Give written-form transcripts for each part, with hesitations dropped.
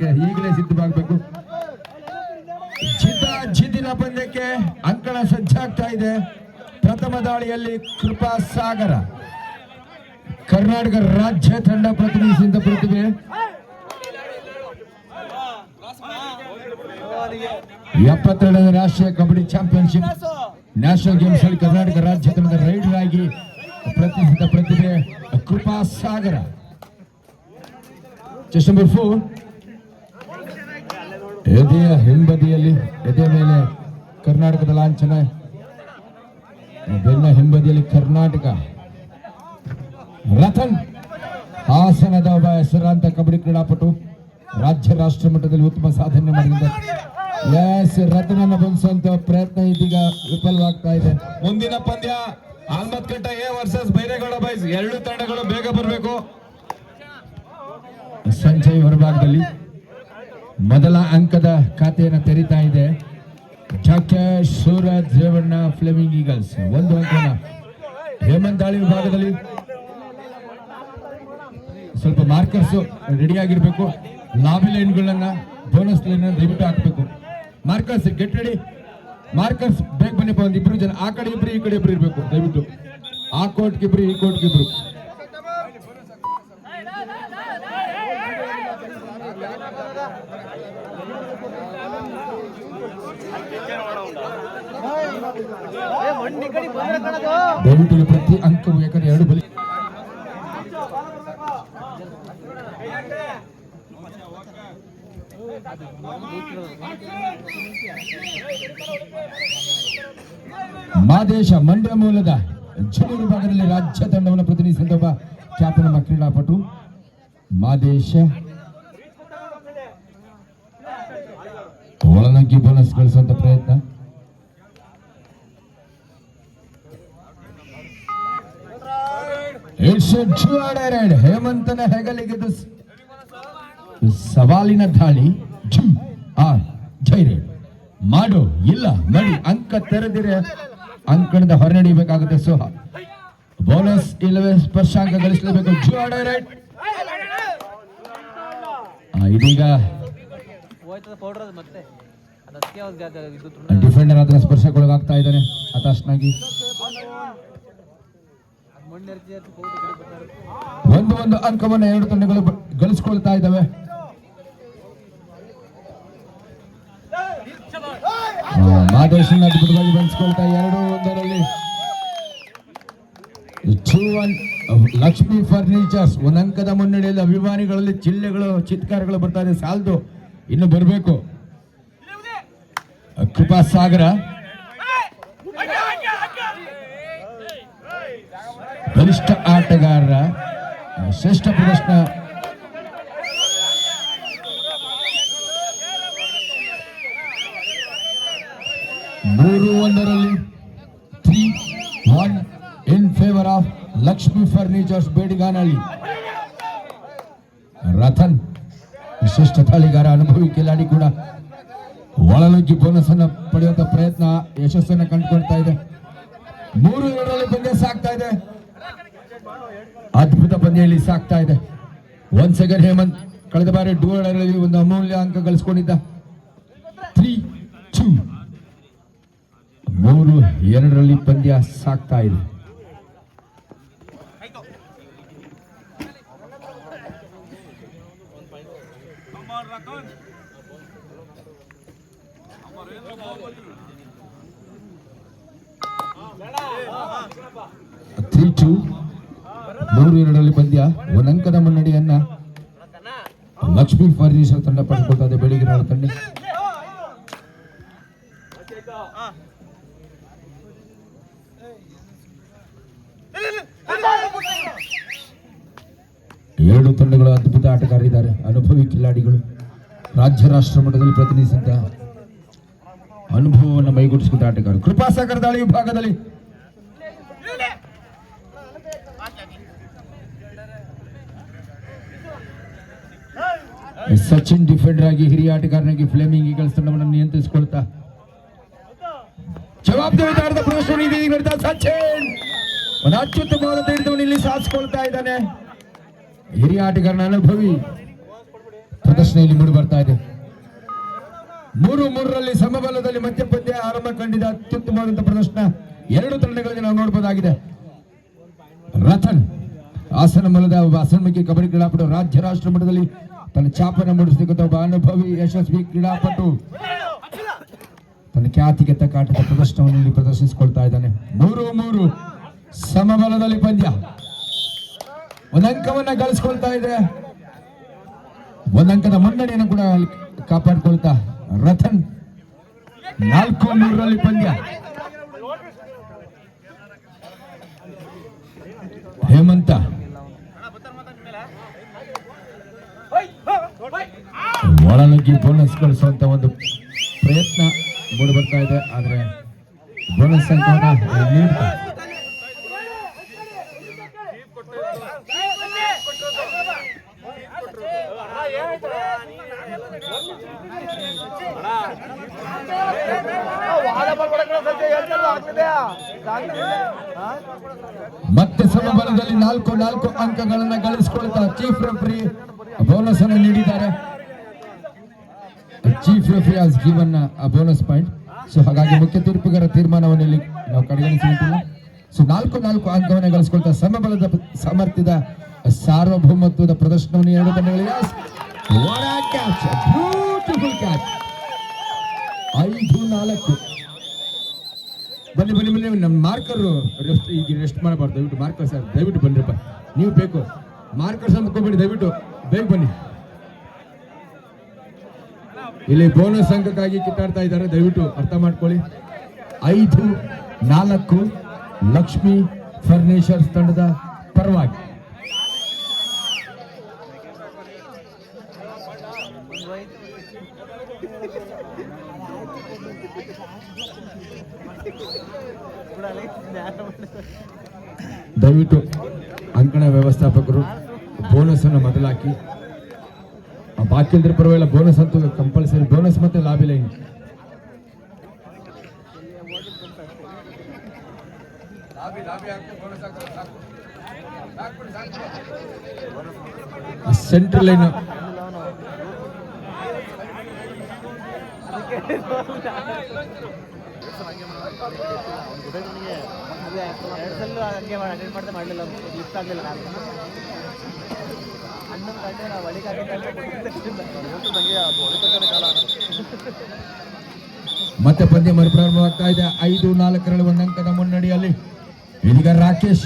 ಪಡೆಯೋದಕ್ಕೆ ಈಗಲೇ ಸಿದ್ಧವಾಗಬೇಕು. ಜಿದ್ದಿನ ಪಂದ್ಯಕ್ಕೆ ಅಂಕಣ ಸಜ್ಜಾಗ್ತಾ ಇದೆ. ಪ್ರಥಮ ದಾಳಿಯಲ್ಲಿ ಕೃಪಾ ಸಾಗರ ಕರ್ನಾಟಕ ರಾಜ್ಯ ತಂಡ ಪ್ರತಿನಿಧಿಸಿದ ಪ್ರತಿಭೆ 72ನೇ ರಾಷ್ಟ್ರೀಯ ಕಬಡ್ಡಿ ಚಾಂಪಿಯನ್ಶಿಪ್ ನ್ಯಾಷನಲ್ ಗೇಮ್ಸ್ ಅಲ್ಲಿ ಕರ್ನಾಟಕ ರಾಜ್ಯ ತಂಡದ ರೈಡರ್ ಆಗಿ ಪ್ರತಿನಿಧಿಸಿದ ಪ್ರತಿಭೆ ಕೃಪಾ ಸಾಗರ. ಚೆಸ್ ನಂಬರ್ 4 ಎದೆಯ ಹಿಂಬದಿಯಲ್ಲಿ ಎದೆ ಮೇಲೆ ಕರ್ನಾಟಕದ ಲಾಂಛನ, ಬೆನ್ನ ಹಿಂಬದಿಯಲ್ಲಿ ಕರ್ನಾಟಕ. ರತನ್ ಹಾಸನದ ಒಬ್ಬ ಹೆಸರಾಂತ ಕಬಡ್ಡಿ ಕ್ರೀಡಾಪಟು, ರಾಜ್ಯ ರಾಷ್ಟ್ರ ಮಟ್ಟದಲ್ಲಿ ಉತ್ತಮ ಸಾಧನೆ ಮಾಡಿದ್ದಾರೆ. ರತನನ್ನು ಬಂಧಿಸುವಂತ ಪ್ರಯತ್ನ ಇದೀಗ ವಿಫಲವಾಗ್ತಾ ಇದೆ. ಮುಂದಿನ ಪಂದ್ಯ ಆಲ್ಮತ್ಕಟ್ಟ ಎ ವರ್ಸಸ್ ಬೈರೇಗೌಡ ಬಾಯ್ಸ್. ಎರಡು ತಂಡಗಳು ಬೇಗ ಬರಬೇಕು. ಸಂಜಯ್ ಹೊರಭಾಗದಲ್ಲಿ ಮೊದಲ ಅಂಕದ ಖಾತೆಯನ್ನು ತೆರೀತಾ ಇದೆ ಜಾಕೇಶ್ ಸೂರಜ್ ರೇವಣ್ಣ ಫ್ಲೇಮಿಂಗ್ ಈಗಲ್ಸ್. ಒಂದು ಅಂಕನ ಹೇಮಂತ್ ದಾಳಿ ವಿಭಾಗದಲ್ಲಿ ಸ್ವಲ್ಪ ಮಾರ್ಕರ್ಸ್ ರೆಡಿ ಆಗಿರ್ಬೇಕು. ಲಾಬಿ ಲೈನ್ಗಳನ್ನ ಬೋನಸ್ ಲೈನ್ ದಯವಿಟ್ಟು ಹಾಕಬೇಕು. Markers get ready. ಮಾರ್ಕರ್ಸ್ ಬೇಗ ಬನ್ನಿಪ್ಪ. ಒಂದು ಇಬ್ರು ಜನ ಆ ಕಡೆ ಇಬ್ರು ಈ ಕಡೆ ಇಬ್ರು ಇರ್ಬೇಕು ದಯವಿಟ್ಟು. ಆ ಕೋರ್ಟ್ಗೆ ಇಬ್ರು ಈ ಕೋರ್ಟ್ಗೆ ಇಬ್ರು. ದಯವಿಟ್ಟು ಪ್ರತಿ ಅಂಕವು ಯಾಕಂದ್ರೆ ಎರಡು ಬಲಿ. ಮಾದೇಶ ಮಂಡ್ಯ ಮೂಲದ ಜೂನಿಯರ್ ವಿಭಾಗದಲ್ಲಿ ರಾಜ್ಯ ತಂಡವನ್ನು ಪ್ರತಿನಿಧಿಸಿದ ಒಬ್ಬ ಖ್ಯಾತನಾಮ ಕ್ರೀಡಾಪಟು ಮಾದೇಶ. ಒಳನಗ್ಗಿ ಬೋನಸ್ ಗಳಿಸುವಂತ ಪ್ರಯತ್ನ. ಹೇಮಂತನ ಹೆಗಲಿಗೆ ಸವಾಲಿನ ದಾಳಿ. ಜೈರೇಡ್ ಮಾಡು ಇಲ್ಲ ನಡಿ. ಅಂಕ ತೆರೆದಿರೆ ಅಂಕಣದ ಹೊರನಡಿಯಬೇಕಾಗುತ್ತೆ. ಸೋಹ ಬೋನಸ್ ಇಲ್ಲವೇ ಸ್ಪರ್ಶಾಂಕ ಗಳಿಸಲೇಬೇಕು. ಇದೀಗ ಡಿಫೆಂಡರ್ ಅದರ ಸ್ಪರ್ಶಕ್ಕೊಳಗಾಗ್ತಾ ಇದ್ದಾನೆ ಹತಾಶನಾಗಿ. ಒಂದು ಅಂಕವನ್ನು ಎರಡು ತಂಡಗಳು ಗಳಿಸಿಕೊಳ್ತಾ ಇದ್ದಾವೆ. ಮಾದೇಶನ ಅದ್ಭುತವಾಗಿ ಬಂಧಿಸಿಕೊಳ್ತಾ 2-1 2-1 ಲಕ್ಷ್ಮಿ ಫರ್ನಿಚರ್ಸ್. ಒಂದು ಅಂಕದ ಮುನ್ನಡೆಯಲ್ಲಿ ಅಭಿಮಾನಿಗಳಲ್ಲಿ ಚಿಲ್ಲೆಗಳು ಚಿತ್ಕಾರಗಳು ಬರ್ತಾ ಇದೆ. ಸಾಲದು, ಇನ್ನು ಬರಬೇಕು. ಕೃಪಾ ಸಾಗರ ಬಲಿಷ್ಠ ಆಟಗಾರರ ಶ್ರೇಷ್ಠ ಪ್ರದರ್ಶನ. ಮೂರು 1 3-1 in favour of Lakshmi furnitures Bedigaanahalli. Ratan ವಿಶಿಷ್ಟ ತಾಳಿಗಾರ, ಅನುಭವಿ ಕಿಲಾಡಿ ಕೂಡ ಒಳನುಗ್ಗಿ ಬೋನಸ್ ಅನ್ನು ಪಡೆಯುವಂತ ಪ್ರಯತ್ನ ಯಶಸ್ಸನ್ನು ಕಂಡುಕೊಳ್ತಾ ಇದೆ. 3-2 ಪಂದ್ಯ ಸಾಕ್ತಾ ಇದೆ. ಅದ್ಭುತ ಪಂದ್ಯದಲ್ಲಿ ಸಾಕ್ತಾ ಇದೆ. 1 ಸೆಕೆಂಡ್ ಹೇಮಂತ್ ಕಳೆದ ಬಾರಿ ಡೂರಲ್ಲಿ ಒಂದು ಅಮೂಲ್ಯ ಅಂಕ ಗಳಿಸಿಕೊಂಡಿದ್ದ. 3-2 3-2 ಪಂದ್ಯ ಸಾಕ್ತಾ ಇದೆ. ಪಂದ್ಯ 1 ಅಂಕದ ಮುನ್ನಡೆಯನ್ನ ಲಕ್ಷ್ಮೀ ಫರ್ನಿಚರ್ ತಂಡ ಪಡೆದುಕೊಳ್ತಾ ಇದೆ. ಬೆಳಗಿನ ತಂಡ ಎರಡು ತಂಡಗಳು ಅದ್ಭುತ ಆಟಗಾರರಿದ್ದಾರೆ, ಅನುಭವಿ ಕಿಲಾಡಿಗಳು, ರಾಜ್ಯ ರಾಷ್ಟ್ರ ಮಟ್ಟದಲ್ಲಿ ಪ್ರತಿನಿಧಿಸಿದ ಅನುಭವವನ್ನು ಮೈಗೂಡಿಸಿದ ಆಟಗಾರರು. ಕೃಪಾಸಾಗರ ದಾಳಿ ವಿಭಾಗದಲ್ಲಿ ಸಚಿನ್ ಡಿಫೆಂಡರ್ ಆಗಿ ಹಿರಿಯ ಆಟಗಾರನಾಗಿ ಫ್ಲೇಮಿಂಗ್ ಈಗಲ್ಸ್ ತಂಡವನ್ನು ನಿಯಂತ್ರಿಸಿಕೊಳ್ತಾ ಜವಾಬ್ದಾರಿದಾರದ ಪ್ರದರ್ಶನ ಸಚಿನ್ ಒಂದು ಅತ್ಯುತ್ತಮವಾದ ಹಿಡಿತವನ್ನು ಇಲ್ಲಿ ಸಾಧಿಸಿಕೊಳ್ತಾ ಇದ್ದಾನೆ. ಹಿರಿಯ ಆಟಗಾರನ ಅನುಭವಿ ಪ್ರದರ್ಶನ ಇಲ್ಲಿ ಮೂಡಿ ಬರ್ತಾ ಇದೆ. 3-3ರಲ್ಲಿ ಸಮಬಲದಲ್ಲಿ ಮಧ್ಯ ಪಂದ್ಯ ಆರಂಭ ಕಂಡಿದೆ. ಅತ್ಯುತ್ತಮವಾದಂತಹ ಪ್ರದರ್ಶನ ಎರಡು ತಂಡಗಳಿಗೆ ನಾವು ನೋಡಬಹುದಾಗಿದೆ. ರತನ್ ಹಾಸನ ಮೂಲದ ಅಸನ್ಮುಖಿ ಕಬಡ್ಡಿ ಕ್ರೀಡಾಪಟು, ರಾಜ್ಯ ರಾಷ್ಟ್ರ ಮಟ್ಟದಲ್ಲಿ ತನ್ನ ಛಾಪನ್ನು ಮೂಡಿಸತಕ್ಕಂಥ ಒಬ್ಬ ಅನುಭವಿ ಯಶಸ್ವಿ ಕ್ರೀಡಾಪಟು ತನ್ನ ಖ್ಯಾತಿಗೆ ತಕ್ಕ ಆಟದ ಪ್ರದರ್ಶನವನ್ನು ಇಲ್ಲಿ ಪ್ರದರ್ಶಿಸಿಕೊಳ್ತಾ ಇದ್ದಾನೆ. 3-3 ಸಮಬಲದಲ್ಲಿ ಪಂದ್ಯ. ಒಂದಂಕವನ್ನ ಗಳಿಸಿಕೊಳ್ತಾ ಇದೆ. ಒಂದಂಕದ ಮುನ್ನಡೆಯನ್ನು ಕೂಡ ಕಾಪಾಡಿಕೊಳ್ತಾ ರತನ್. 4-3ರಲ್ಲಿ ಪಂದ್ಯ. ಹೇಮಂತ ಒಳನುಗ್ಗಿ ಬೋನಸ್ ಗಳಿಸುವಂತ ಒಂದು ಪ್ರಯತ್ನ ಮೂಡಿ ಬರ್ತಾ ಇದೆ. ಆದ್ರೆ ಬೋನಸ್ ಅಂಕವನ್ನ ನೀಡ್ತಾ ಮತ್ತೆ ಸಮಬಲದಲ್ಲಿ 4 ಅಂಕಗಳನ್ನ ಗಳಿಸಿಕೊಳ್ತಾ ಚೀಫ್ ರೆಫ್ರಿ ಬೋನಸ್ ಅನ್ನು ನೀಡಿದ್ದಾರೆ. Chief referee has given a bonus point. So ಹಾಗಾಗಿ ಮುಖ್ಯ ತೀರ್ಪುಗಾರ ತೀರ್ಮಾನವನ್ನು ಇಲ್ಲಿ ನಾವು ಕಡೆಗಣಿಸುವಂತಿಲ್ಲ. ಸೊ 4 ಅಂಕವನ್ನು ಗಳಿಸಿಕೊಳ್ತಾ ಸಮಬಲದ ಸಾಮರ್ಥ್ಯದ ಸಾರ್ವಭೌಮತ್ವದ ಪ್ರದರ್ಶನವನ್ನು ಎರಡು ತಂಡಗಳಿಗೆ. Beautiful catch. 5-4. ಬನ್ನಿ ನಮ್ಮ ಮಾರ್ಕರ್ ಈಗ ರೆಸ್ಟ್ ಮಾಡಬಾರ್ದು. ದಯವಿಟ್ಟು ಮಾರ್ಕರ್ ಸರ್ ದಯವಿಟ್ಟು ಬನ್ನಿರಪ್ಪ. ನೀವು ಬೇಕು ಮಾರ್ಕರ್ಸ್ ಅಂದ್ಕೋಬೇಡಿ, ದಯವಿಟ್ಟು ಬೇಗ ಬನ್ನಿ. ಇಲ್ಲಿ ಬೋನಸ್ ಅಂಕಕ್ಕಾಗಿ ಕಿತ್ತಾಡ್ತಾ ಇದ್ದಾರೆ, ದಯವಿಟ್ಟು ಅರ್ಥ ಮಾಡ್ಕೊಳ್ಳಿ. 5-4 ಲಕ್ಷ್ಮಿ ಫರ್ನಿಚರ್ಸ್ ತಂಡದ ಪರವಾಗಿ. ದಯವಿಟ್ಟು ಅಂಕಣ ವ್ಯವಸ್ಥಾಪಕರು ಬೋನಸ್ ಅನ್ನು ಮೊದಲಾಕಿ. ಬಾಕಿ ಇಲ್ದ್ರೆ ಪರವಾಗಿಲ್ಲ, ಬೋನಸ್ ಅಂತೂ ಕಂಪಲ್ಸರಿ. ಬೋನಸ್ ಮತ್ತೆ ಲಾಬಿ ಲೈನ್. ಸೆಂಟ್ರಲ್ ಲೈನ್ ಮತ್ತೆ ಪಂದ್ಯ ಮರುಪ್ರಾರಂಭವಾಗ್ತಾ ಇದೆ. 5-4ರಲ್ಲಿ ಒಂದಂಕದ ಮುನ್ನಡೆಯಲ್ಲಿ ಇದೀಗ ರಾಕೇಶ್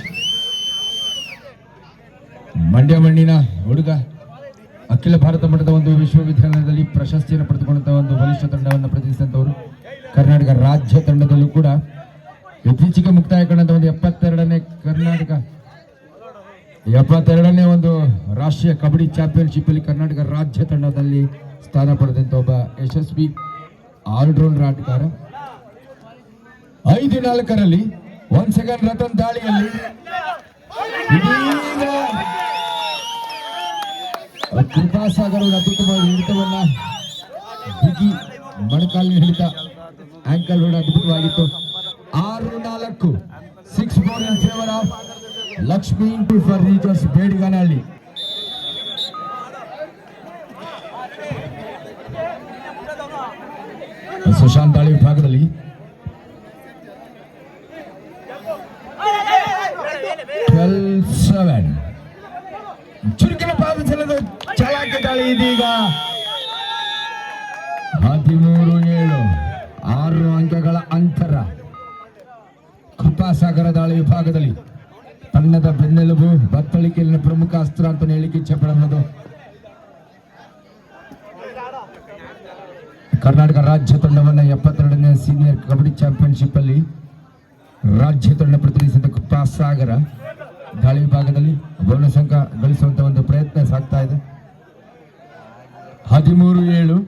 ಮಂಡ್ಯ ಮಣ್ಣಿನ ಹುಡುಗ ಅಖಿಲ ಭಾರತ ಮಟ್ಟದ ಒಂದು ವಿಶ್ವವಿದ್ಯಾಲಯದಲ್ಲಿ ಪ್ರಶಸ್ತಿಯನ್ನು ಪಡೆದುಕೊಂಡಂತಹ ಒಂದು ಬಲಿಷ್ಠ ತಂಡವನ್ನು ಪ್ರತಿನಿಧಿಸಿದಂತವರು. ಕರ್ನಾಟಕ ರಾಜ್ಯ ತಂಡದಲ್ಲೂ ಕೂಡ ಇತ್ತೀಚೆಗೆ ಮುಕ್ತಾಯ ಕಂಡಂತ ಒಂದು 72ನೇ ಒಂದು ರಾಷ್ಟ್ರೀಯ ಕಬಡ್ಡಿ ಚಾಂಪಿಯನ್ಶಿಪ್ ಅಲ್ಲಿ ಕರ್ನಾಟಕ ರಾಜ್ಯ ತಂಡದಲ್ಲಿ ಸ್ಥಾನ ಪಡೆದಂತ ಒಬ್ಬ ಯಶಸ್ವಿ ಆಲ್ರೌಂಡರ್ ಆಟಗಾರ. 5-4ರಲ್ಲಿ 1 ಸೆಕೆಂಡ್ ರತನ್ ದಾಳಿಯಲ್ಲಿ ಕೃಪಾಸಾಗರ್ ಅತ್ಯುತ್ತಮ ಹಿಡಿತವನ್ನ ಬಿಗಿ ಮೊಣಕಾಲಿನ ಹಿಡಿತ, ಆಂಕಲ್ ರೋಡ್ ಅದ್ಭುತವಾಗಿತ್ತು. 6-4 6-4 in favour of Lakshmi furnitures Bediganahalli. Sushant ದಾಳಿ ವಿಭಾಗದಲ್ಲಿ ಚುರುಕಿನ ಪಾದಚಲದ ಚಾಲಾಕಿ ದಾಳಿ ಇದೀಗ 13-7 6 ಅಂಕಗಳ ಅಂತರ. ಕೃಪಾಸಾಗರ ದಾಳಿ ವಿಭಾಗದಲ್ಲಿ ತಂಡದ ಬೆನ್ನೆಲುಬು, ಬತ್ತಳಿಕೆಯಲ್ಲಿನ ಪ್ರಮುಖ ಅಸ್ತ್ರ ಅಂತ ಹೇಳಿಕೆ ಇಚ್ಛೆ ಪಡಬಹುದು. ಕರ್ನಾಟಕ ರಾಜ್ಯ ತಂಡವನ್ನ 72ನೇ ಸೀನಿಯರ್ ಕಬಡ್ಡಿ ಚಾಂಪಿಯನ್ಶಿಪ್ ಅಲ್ಲಿ ರಾಜ್ಯ ತಂಡ ಪ್ರತಿನಿಧಿಸಿದ ಕೃಪಾಸಾಗರ ದಾಳಿ ವಿಭಾಗದಲ್ಲಿ ಬೋನಸ್ ಅಂಕ ಗಳಿಸುವಂತ ಒಂದು ಪ್ರಯತ್ನ ಸಾಗ್ತಾ ಇದೆ. 13-7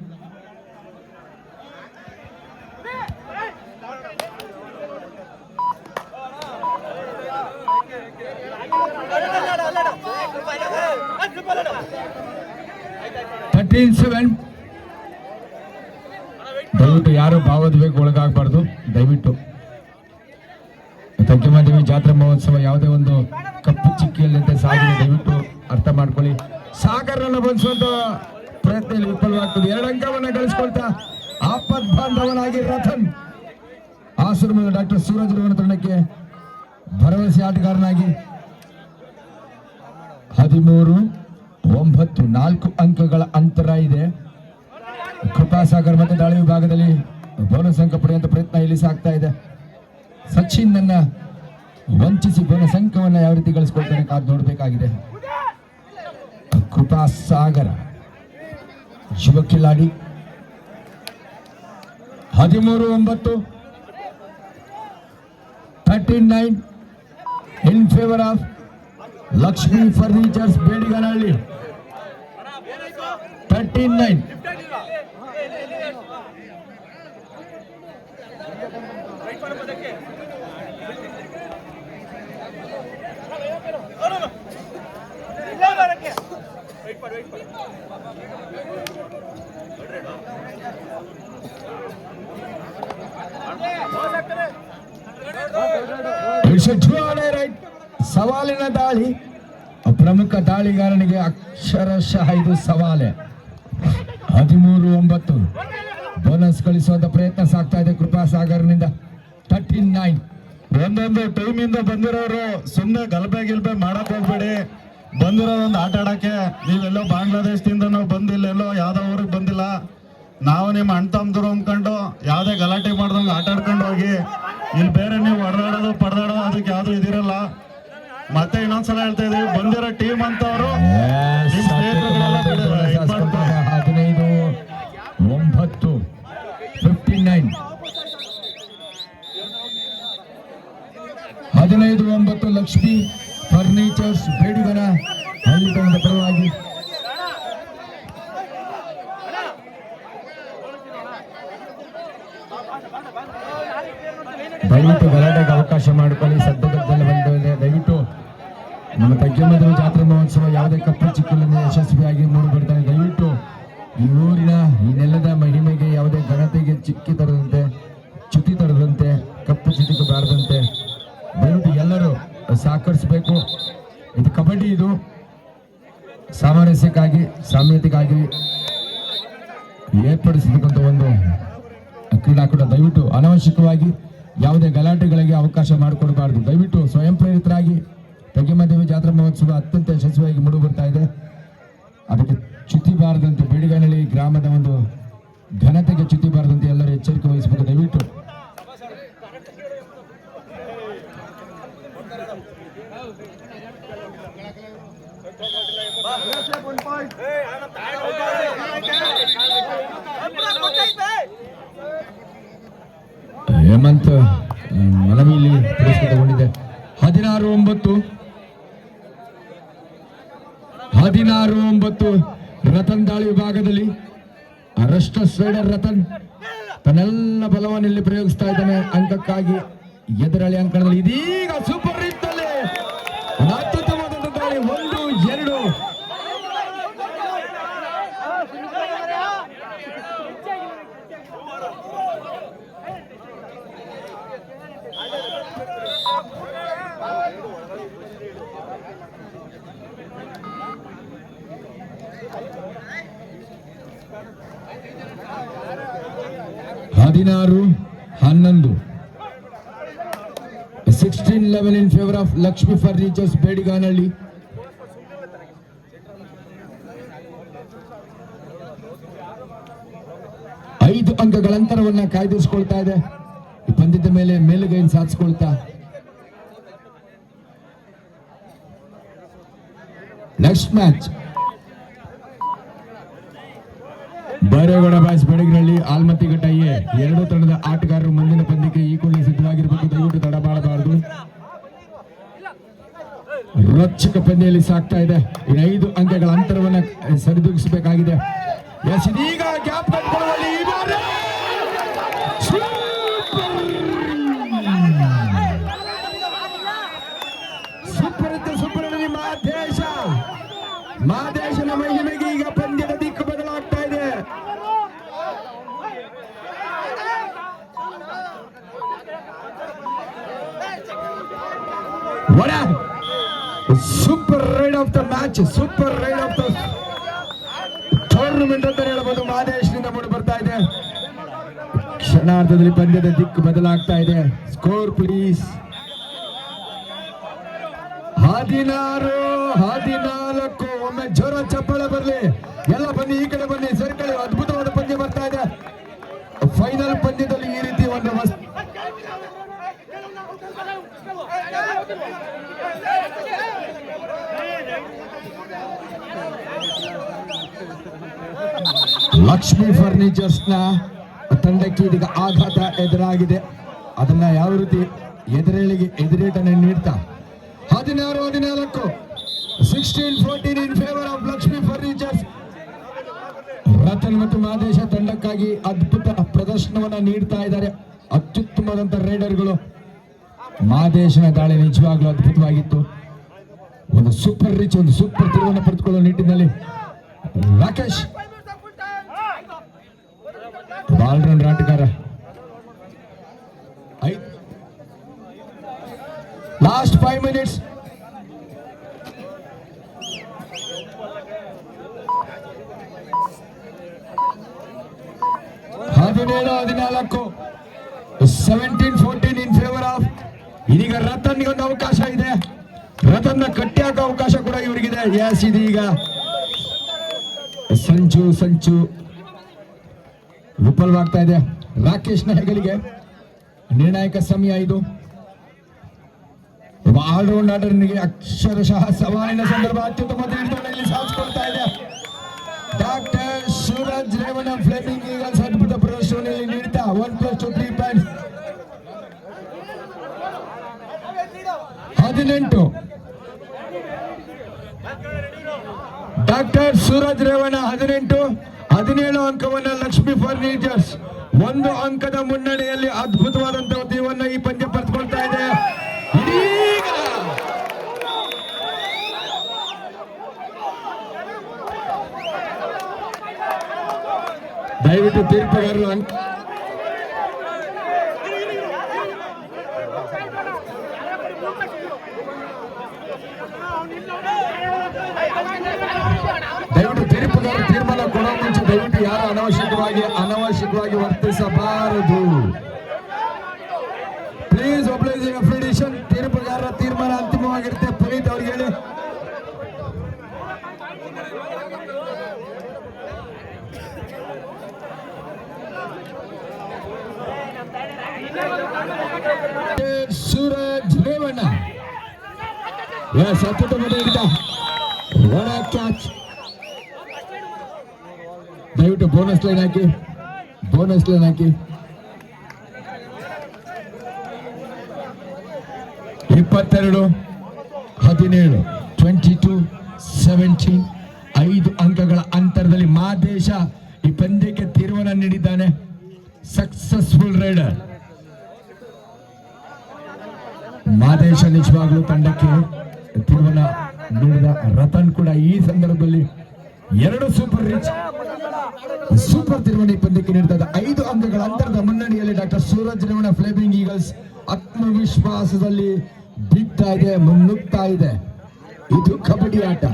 13-7. ದಯವಿಟ್ಟು ಯಾರು ಭಾವೋದ್ವೇಗ ಒಳಗಾಗಬಾರ್ದು. ದಯವಿಟ್ಟು ತಂಕಿಮಾದೇವಿ ಜಾತ್ರಾ ಮಹೋತ್ಸವ ಯಾವುದೇ ಒಂದು ಕಪ್ಪು ಚಿಕ್ಕಿಯಲ್ಲಂತೆ ಸಾಗಿದೆ, ದಯವಿಟ್ಟು ಅರ್ಥ ಮಾಡ್ಕೊಳ್ಳಿ. ಸಾಗರನ್ನ ಬಂಧಿಸುವಂತ ಪ್ರಯತ್ನ ಇಲ್ಲಿ ವಿಫಲವಾಗ್ತದೆ. 2 ಅಂಕವನ್ನ ಗಳಿಸಿಕೊಳ್ತಾ ಆಪತ್ ಬಾಂಧವನಾಗಿ ರತನ್ ಆಶ್ರಮದ ಡಾಕ್ಟರ್ ಸೂರಜ್ ರವರ ತಂಡಕ್ಕೆ ಭರವಸೆ ಆಟಗಾರನಾಗಿ 13-9 4 ಅಂಕಗಳ ಅಂತರ ಇದೆ. ಕೃಪಾಸಾಗರ್ ಮತ್ತೆ ದಾಳಿ ವಿಭಾಗದಲ್ಲಿ ಬೋನಸ್ ಅಂಕ ಪಡೆಯುವಂತ ಪ್ರಯತ್ನ ಇಲ್ಲಿ ಸಾಗ್ತಾ ಇದೆ. ಸಚಿನ್ ನನ್ನ ವಂಚಿಸಿ ಬೋನಸ್ ಅಂಕವನ್ನ ಯಾವ ರೀತಿ ಗಳಿಸಿಕೊಳ್ತಾನೆ ಕಾದು ನೋಡಬೇಕಾಗಿದೆ. ಕೃಪಾಸಾಗರ ಯುವ ಕಿಲಾಡಿ 13-9 13-9 in favour of Lakshmi furnitures Bediganahalli. 13-9. ಸವಾಲಿನ ದಾಳಿ, ಪ್ರಮುಖ ದಾಳಿಗಾರನಿಗೆ ಅಕ್ಷರಶಃ ಇದು ಸವಾಲೆ. 13-9 ಬೋನಸ್ ಗಳಿಸುವಂತ ಪ್ರಯತ್ನ ಸಾಗ್ತಾ ಇದೆ ಕೃಪಾಸಾಗರ್ನಿಂದ. 13-9. ಒಂದೊಂದು ಟೀಮಿಂದ ಬಂದಿರೋರು ಸುಮ್ಮನೆ ಗಲಭೆ ಗಿಲ್ಬೆ ಮಾಡಕ್ ಹೋಗ್ಬೇಡಿ. ಬಂದಿರೋದೊಂದು ಆಟ ಆಡಕ್ಕೆ. ನೀವೆಲ್ಲೋ ಬಾಂಗ್ಲಾದೇಶದಿಂದ ನಾವು ಬಂದಿಲ್ಲ, ಎಲ್ಲೋ ಯಾವ್ದೋ ಊರಿಗೆ ಬಂದಿಲ್ಲ. ನಾವು ನಿಮ್ಮ ಅಣ್ಣ ತಮ್ಮದ್ರು ಅಂದ್ಕೊಂಡು ಯಾವ್ದೇ ಗಲಾಟೆ ಮಾಡ್ದಂಗೆ ಆಟ ಆಡ್ಕೊಂಡು ಹೋಗಿ. ಇಲ್ಲಿ ಬೇರೆ ನೀವು ಹೊಡೆದಾಡೋದು ಪಡೆದಾಡೋದು ಅದಕ್ಕೆ ಯಾವ್ದು ಇದಿರಲ್ಲ. ಮತ್ತೆ ಇನ್ನೊಂದ್ಸಲ ಹೇಳ್ತಾ ಇದೀವಿ, ಬಂದಿರೋ ಟೀಮ್ ಅಂತವ್ರು 15-9 59. 15-9 ಲಕ್ಷ್ಮಿ ಫರ್ನಿಚರ್ಸ್ ಬೇಡಿಗನ ಹಳ್ಳಿ ತಂಡದ ಪರವಾಗಿ. ದಯವಿಟ್ಟು ಗಲಾಟೆಗೆ ಅವಕಾಶ ಮಾಡಿಕೊಳ್ಳಿ. ಸದ್ಯದಲ್ಲಿ ಬಂದಿದೆ. ದಯವಿಟ್ಟು ನಮ್ಮ ತಗ್ಗಮದುವೆ ಜಾತ್ರಾ ಮಹೋತ್ಸವ ಯಾವುದೇ ಕಪ್ಪು ಚಿಕ್ಕಲಿಂದ ಯಶಸ್ವಿಯಾಗಿ ಮೂಡಿ ಬರ್ತಾನೆ. ದಯವಿಟ್ಟು ಈ ಊರಿನ ಈ ನೆಲದ ಮಹಿಮೆಗೆ ಯಾವುದೇ ಘನತೆಗೆ ಚ್ಯುತಿ ತರದಂತೆ ಕಪ್ಪು ಚಿಟಿಕೆ ಬಾರದಂತೆ ದಯವಿಟ್ಟು ಎಲ್ಲರೂ ಸಹಕರಿಸಬೇಕು. ಇದು ಕಬಡ್ಡಿ, ಇದು ಸಾಮರಸ್ಯಕ್ಕಾಗಿ ಸಾಮ್ಯತೆಗಾಗಿ ಏರ್ಪಡಿಸತಕ್ಕಂಥ ಒಂದು ಕ್ರೀಡಾಕೂಟ. ದಯವಿಟ್ಟು ಅನಾವಶ್ಯಕವಾಗಿ ಯಾವುದೇ ಗಲಾಟೆಗಳಿಗೆ ಅವಕಾಶ ಮಾಡಿಕೊಡಬಾರದು. ದಯವಿಟ್ಟು ಸ್ವಯಂ ಪ್ರೇರಿತರಾಗಿ ತಗ್ಗಮದುವೆ ಜಾತ್ರಾ ಮಹೋತ್ಸವ ಅತ್ಯಂತ ಯಶಸ್ವಿಯಾಗಿ ಮೂಡಿ ಬರ್ತಾ ಇದೆ. ಅದಕ್ಕೆ ಚ್ಯುತಿ ಬಾರದಂತೆ, ಬೇಡಿಗನಹಳ್ಳಿ ಗ್ರಾಮದ ಒಂದು ಘನತೆಗೆ ಚ್ಯುತಿ ಬಾರದಂತೆ ಎಲ್ಲರೂ ಎಚ್ಚರಿಕೆ ವಹಿಸಬೇಕು. ದಯವಿಟ್ಟು ಹೇಮಂತ್ ಮನವಿಯಲ್ಲಿ ಪುರಸ್ಕೃತಗೊಂಡಿದೆ. 16-9 ರತನ್ ದಾಳಿ ವಿಭಾಗದಲ್ಲಿ ಅರಷ್ಟ ಸ್ಟ್ರೈಡರ್ ರತನ್ ತನ್ನೆಲ್ಲ ಬಲವನ್ನು ಇಲ್ಲಿ ಪ್ರಯೋಗಿಸ್ತಾ ಇದ್ದಾನೆ ಅಂಕಕ್ಕಾಗಿ. ಎದುರಾಳಿ ಅಂಕಣದಲ್ಲಿ ಇದೀಗ ಸೂಪರ್ ಹಿಟ್ಟಲ್ಲಿ ಅತ್ಯುತ್ತಮವಾದ ದಾಳಿ 1-2. ಹದಿನಾರು 11 16-11 in favour of Lakshmi furnitures Bediganahalli. ಐದು ಅಂಕಗಳ ಅಂತರವನ್ನ ಕಾಯ್ದಿರಿಸಿಕೊಳ್ತಾ ಇದೆ. ಈ ಪಂದ್ಯದ ಮೇಲೆ ಮೇಲುಗೈಯನ್ನು ಸಾಧಿಸಿಕೊಳ್ತಾ next match Byregowda boys Bedaginahalli Alamattighatta A. ಎರಡು ತಂಡದ ಆಟಗಾರರು ಮುಂದಿನ ಪಂದ್ಯಕ್ಕೆ ಈ ಕೂಡಲೇ ಸಿದ್ಧವಾಗಿರಬೇಕು. ದಯವಿಟ್ಟು ತಡ ಮಾಡಬಾರದು. ರೋಚಕ ಪಂದ್ಯದಲ್ಲಿ ಸಾಗ್ತಾ ಇದೆ. ಇನ್ನು 5 ಅಂಕಗಳ ಅಂತರವನ್ನ ಸರಿದೂಗಿಸಬೇಕಾಗಿದೆ. ಇದೀಗ ಗ್ಯಾಪ್ ಕಟ್ಕೊಳ್ಳುವಲ್ಲಿ ಸೂಪರ್ ಮಾದೇಶನ ಮಹಿಮೆಗೆ ಈಗ ಪಂದ್ಯದ ದಿಕ್ಕು ಬದಲಾಗ್ತಾ ಇದೆ. Super raid of the match, super raid of the third tournament ಅಂತ ಹೇಳ್ಬೋದು. ಮಾದೇಶ್ನಿಂದ ಮೂಡಿ ಬರ್ತಾ ಇದೆ. ಕ್ಷಣಾರ್ಧದಲ್ಲಿ ಪಂದ್ಯದ ದಿಕ್ಕು ಬದಲಾಗ್ತಾ ಇದೆ. Score please. 16-14. ಒಮ್ಮೆ ಜೋರ ಚಪ್ಪಾಳೆ ಬರಲಿ. ಎಲ್ಲ ಬನ್ನಿ, ಈ ಕಡೆ ಬನ್ನಿ, ಸರ್ಕಳಿ. ಅದ್ಭುತವಾದ ಪಂದ್ಯ ಬರ್ತಾ ಇದೆ. ಫೈನಲ್ ಪಂದ್ಯದಲ್ಲಿ ಈ ರೀತಿ ಒಂದು ಲಕ್ಷ್ಮಿ ಫರ್ನಿಚರ್ಸ್ ನ ತಂಡಕ್ಕೆ ಇದೀಗ ಆಘಾತ ಎದುರಾಗಿದೆ. ಅದನ್ನ ಯಾವ ರೀತಿ ಎದುರೇಟನ್ನು ನೀಡ್ತಾ 16-14, 16-14 ಇನ್ favour of Lakshmi furnitures. Ratan ಮತ್ತು ಮಾದೇಶ ತಂಡಕ್ಕಾಗಿ ಅದ್ಭುತ ಪ್ರದರ್ಶನವನ್ನ ನೀಡ್ತಾ ಇದ್ದಾರೆ. ಅತ್ಯುತ್ತಮವಾದಂತ ರೈಡರ್ಗಳು. ಮಾದೇಶನ ದಾಳಿ ನಿಜವಾಗ್ಲೂ ಅದ್ಭುತವಾಗಿತ್ತು. ಒಂದು ಸೂಪರ್ ರಿಚ್, ಒಂದು ಸೂಪರ್ ತಿರುವನ್ನು ಪಡೆದುಕೊಳ್ಳುವ ನಿಟ್ಟಿನಲ್ಲಿ ರಾಕೇಶ್ ಆಲ್ರೌಂಡರ್ ಆಟಗಾರ. Last 5 minutes. ಹದಿನೇಳು-14, 17-14 in favour of. ಇದೀಗ ರತನ್ಗೆ ಒಂದು ಅವಕಾಶ ಇದೆ. ರತನ್ನ ಕಟ್ಟಿ ಹಾಕೋ ಅವಕಾಶ ಕೂಡ ಇವರಿಗಿದೆ. ಎಸ್, ಇದೀಗ ಸಂಚು ವಿಫಲವಾಗ್ತಾ ಇದೆ. ರಾಕೇಶ್ನ ಹೆಗಲಿಗೆ ನಿರ್ಣಾಯಕ ಸಮಯ ಇದು. ಆಲ್ರೌಂಡ್ ಆಟಗಾರನಿಗೆ ಅಕ್ಷರಶಃ ಸವಾಲಿನ ಸಂದರ್ಭ. ಅತ್ಯುತ್ತಮ ಇಲ್ಲಿ ಸಾಧಿಸಿಕೊಳ್ತಾ ಇದೆ. Doctor Suraj Revanna flaming eagles ಅದ್ಭುತ ಪ್ರದರ್ಶನದಲ್ಲಿ ನೀಡುತ್ತಾ 1+2 3 ಪಾಯಿಂಟ್ಸ್. 18. ಡಾಕ್ಟರ್ ಸೂರಜ್ ರೇವಣ್ಣ 18, 17 ಅಂಕವನ್ನ ಲಕ್ಷ್ಮಿ ಫರ್ನಿಚರ್ಸ್ 1 ಅಂಕದ ಮುನ್ನಡೆಯಲ್ಲಿ ಅದ್ಭುತವಾದಂತಹ ತೀವನ್ನ ಈ ಪಂದ್ಯ ಪಡೆದುಕೊಳ್ತಾ ಇದೆ. ದಯವಿಟ್ಟು ತೀರ್ಪುಗಾರರು ತೀರ್ಮಾನ ಕೊಡೋ ಮುಂಚೆ ದಯವಿಟ್ಟು ಯಾರು ಅನವಶ್ಯಕವಾಗಿ ವರ್ತಿಸಬಾರದು. Please ಒಬ್ಲೈಸಿಂಗ್ affiliation. ತೀರ್ಪುಗಾರರ ತೀರ್ಮಾನ ಅಂತಿಮವಾಗಿರುತ್ತೆ. ಪುನೀತ್ ಅವ್ರಿಗೆ ಹೇಳಿ. ಸೂರಜ್ ರೇವಣ್ಣ ಅತ್ಯುತ್ತಮ ಕ್ಯಾಚ್. ದಯವಿಟ್ಟು ಬೋನಸ್ ಲೈನ್ ಹಾಕಿ. 22-17, 22-17, 5 ಅಂಕಗಳ ಅಂತರದಲ್ಲಿ ಮಾದೇಶ ಈ ಪಂದ್ಯಕ್ಕೆ ತೀರ್ಮಾನ ನೀಡಿದ್ದಾನೆ. ಸಕ್ಸಸ್ಫುಲ್ ರೈಡರ್ ಮಾದೇಶ ನಿಜವಾಗ್ಲೂ ತಂಡಕ್ಕೆ ತೀರ್ಮಾನ ನೀಡಿದ. ರತನ್ ಕೂಡ ಈ ಸಂದರ್ಭದಲ್ಲಿ 2 ಸೂಪರ್ ತೀರ್ಮಾನ ಈ ಪಂದ್ಯಕ್ಕೆ ನೀಡಿದ. 5 ಅಂಕಗಳ ಅಂತರದ ಮುನ್ನಡೆಯಲ್ಲಿ doctor Suraj Revanna flaming eagles ಆತ್ಮವಿಶ್ವಾಸದಲ್ಲಿ ಮುನ್ನುಗ್ತಾ ಇದೆ. ಇದು ಕಬಡ್ಡಿ ಆಟ.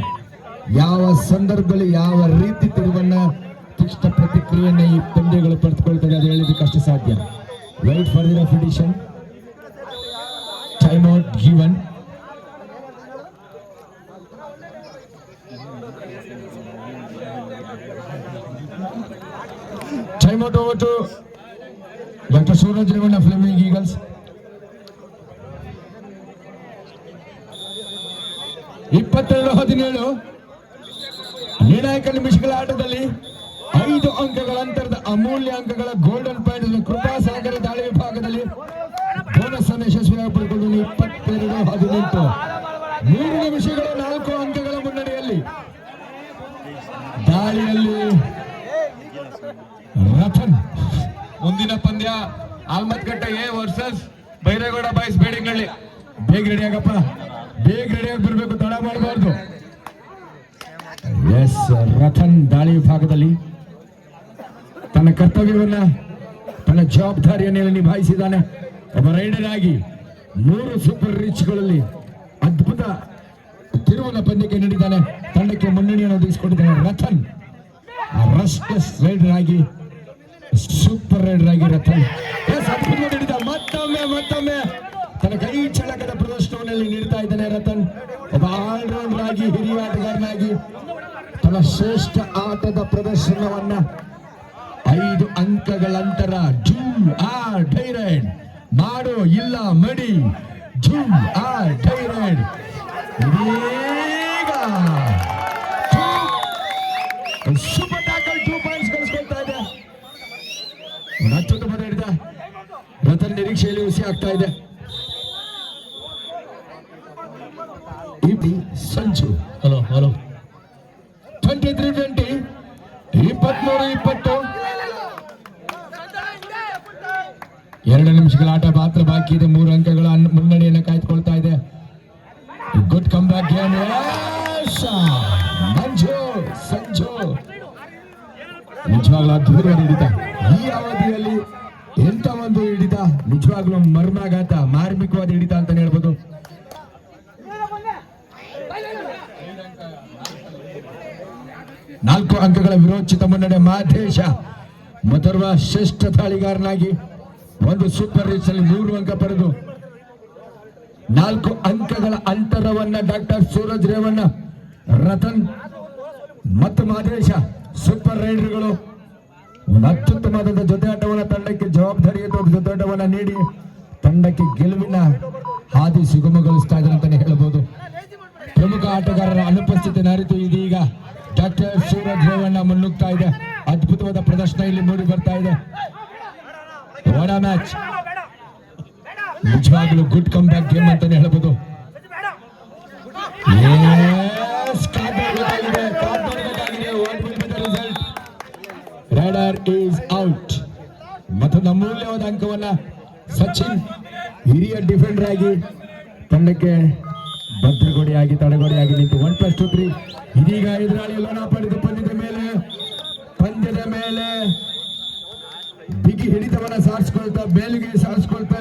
ಯಾವ ಸಂದರ್ಭದಲ್ಲಿ ಯಾವ ರೀತಿ ತಿರುವನ್ನ ತೀಕ್ಷ್ಣ ಪ್ರತಿಕ್ರಿಯೆಯನ್ನ ಈ ಪಂದ್ಯಗಳು ಪಡೆದುಕೊಳ್ತಾರೆ ಅದು ಹೇಳಿದಕ್ಕೆ ಅಷ್ಟು ಸಾಧ್ಯ. Wait for the repetition. Time out given. Time out over to doctor Suraj Revanna flaming eagles. 22-17 ನಿರ್ಣಾಯಕ ನಿಮಿಷಗಳ ಆಟದಲ್ಲಿ 5 ಅಂಕಗಳ ಅಂತರದ ಅಮೂಲ್ಯ ಅಂಕಗಳ ಗೋಲ್ಡನ್ ಪಾಯಿಂಟ್ ಕೃಪಾ ಸಾಗರ ದಾಳಿ ವಿಭಾಗದಲ್ಲಿ ಬೋನಸ್ ಅನ್ನು ಯಶಸ್ವಿಯಾಗಿ ಪಡೆದುಕೊಂಡು 22-18 3 ನಿಮಿಷಗಳ 4 ಅಂಕಗಳ ಮುನ್ನಡೆಯಲ್ಲಿ ದಾಳಿಯಲ್ಲಿ ರತನ್. ಮುಂದಿನ ಪಂದ್ಯ ಆಲ್ಮತ್ಕಟ್ಟ ಎ ವರ್ಸಸ್ ಬೈರೇಗೌಡ ಬಾಯ್ಸ್ ಬೇಡಿಂಗಳ್ಳಿ. ಬೇಗ ರೆಡಿ ಆಗಪ್ಪ, ಬೇಗ ರೆಡಿಯಾಗಿ ಬರಬೇಕು, ತಡ ಮಾಡಬಾರ್ದು. ಎಸ್, ರತನ್ ದಾಳಿ ವಿಭಾಗದಲ್ಲಿ ತನ್ನ ಕರ್ತವ್ಯವನ್ನ, ತನ್ನ ಜವಾಬ್ದಾರಿಯನ್ನು ನಿಭಾಯಿಸಿದ್ದಾನೆ. ಒಬ್ಬ ರೈಡರ್ ಆಗಿ 3 ಸೂಪರ್ ರಿಚ್ಗಳಲ್ಲಿ ಅದ್ಭುತ ತಿರುವನ್ನ ಪಂದ್ಯಕ್ಕೆ ನೀಡಿದ್ದಾನೆ. ತಂಡಕ್ಕೆ ಮುನ್ನಡೆಯನ್ನು ಒದಗಿಸಿಕೊಂಡಿದ್ದಾನೆ ರತನ್. ರಸ್ಟ್ಲೆಸ್ ರೈಡರ್ ಆಗಿ ಸೂಪರ್ ರೈಡರ್ ಆಗಿ ರತನ್ ಅದ್ಭುತವಾಗಿ ಹಿಡಿದ. ಮತ್ತೊಮ್ಮೆ ತನ್ನ ಕೈ ಚಳಕದ ಪ್ರದರ್ಶನದಲ್ಲಿ ನೀಡ್ತಾ ಇದ್ದಾನೆ ರತನ್. ಒಬ್ಬ ಆಲ್ರೌಂಡರ್ ಆಗಿ ಹಿರಿಯ ಆಟಗಾರನಾಗಿ ತನ್ನ ಶ್ರೇಷ್ಠ ಆಟದ ಪ್ರದರ್ಶನವನ್ನ 5 ಅಂಕಗಳ ಅಂತರ. ಡೂ ಆರ್ ಡೈ ರೈಡ್, ಮಾಡು ಇಲ್ಲ ಮಡಿ. Do or die raid. ಇದೀಗ ಸೂಪರ್ ಟ್ಯಾಕಲ್ 2 ಪಾಯಿಂಟ್ಸ್ ಗಳಿಸ್ಕೊಳ್ತಾ ಇದೆ. ಅತ್ಯುತ್ತಮ ಹಿಡಿದ ರತನ್ ನಿರೀಕ್ಷೆಯಲ್ಲಿ ಹುಸಿ ಆಗ್ತಾ ಇದೆ. ಸಂಚು 23-20, 23-20. 2 ನಿಮಿಷಗಳ ಆಟ ಮಾತ್ರ ಬಾಕಿ ಇದೆ. 3 ಅಂಕಗಳ ಮುನ್ನಡೆಯನ್ನು ಕಾಯ್ದುಕೊಳ್ತಾ ಇದೆ. Good come back game. Sanju ನಿಜವಾಗ್ಲೂ ಅದ್ಭುತವಾದ ಹಿಡಿತ. ಈ ಅವಧಿಯಲ್ಲಿ ಎಂತ ಒಂದು ಹಿಡಿತ, ನಿಜವಾಗ್ಲೂ ಮರ್ಮಾಘಾತ, ಮಾರ್ಮಿಕವಾದ ಹಿಡಿತ ಅಂತ ಹೇಳ್ಬೋದು. 4 ಅಂಕಗಳ ವಿರೋಚಿತ ಮುನ್ನಡೆ. ಮಾದೇಶ ಮೊದರ್ವ ಶ್ರೇಷ್ಠ ತಾಳಿಗಾರನಾಗಿ ಒಂದು ಸೂಪರ್ ರೀಚ್ ಅಲ್ಲಿ 3 ಅಂಕ ಪಡೆದು 4 ಅಂಕಗಳ ಅಂತರವನ್ನ ಡಾಕ್ಟರ್ ಸೂರಜ್ ರೇವಣ್ಣ, ರತನ್ ಮತ್ತು ಮಾದೇಶ ಸೂಪರ್ ರೈಡರ್ಗಳು ಒಂದು ಅತ್ಯುತ್ತಮವಾದ ಜೊತೆ ಆಟವನ್ನ ತಂಡಕ್ಕೆ ಜವಾಬ್ದಾರಿಯುತ ಜೊತೆ ಆಟವನ್ನ ನೀಡಿ ತಂಡಕ್ಕೆ ಗೆಲುವಿನ ಹಾದಿ ಸುಗಮಗೊಳಿಸ್ತಾ ಇದ್ದಾರೆ ಅಂತಾನೆ ಹೇಳಬಹುದು. ಪ್ರಮುಖ ಆಟಗಾರರ ಅನುಪಸ್ಥಿತಿ ಅರಿತು ಇದೀಗ ಡಾಕ್ಟರ್ ಸೂರಜ್ ರೇವಣ್ಣ ಮುನ್ನುಗ್ತಾ ಇದೆ. ಅದ್ಭುತವಾದ ಪ್ರದರ್ಶನ ಇಲ್ಲಿ ಮೂಡಿ ಬರ್ತಾ ಇದೆ. ವಾಟ್ ಆ ಮ್ಯಾಚ್. ನಿಜವಾಗ್ಲೂ ಗುಡ್ ಕಮ್ ಬ್ಯಾಕ್ ಗೇಮ್ ಅಂತಾನೆ ಹೇಳಬಹುದು. Raider is out. ಮತ್ತೊಂದು ಅಮೂಲ್ಯವಾದ ಅಂಕವನ್ನ ಸಚಿನ್ ಹಿರಿಯ ಡಿಫೆಂಡರ್ ಆಗಿ ತಂಡಕ್ಕೆ ಭದ್ರಗೋಡೆಯಾಗಿ ತಡೆಗೋಡೆಯಾಗಿ ನಿಂತು 1+2-3. ಇದೀಗ ಎದುರಾಳಿ ಲೋಣ ಪಡೆದು ಪಂದ್ಯದ ಮೇಲೆ ಬಿಗಿ ಹಿಡಿತವನ್ನ ಸಾರಿಸ್ಕೊಳ್ತಾ ಮೇಲುಗೆ ಸಾರಿಸ್ಕೊಳ್ತಾ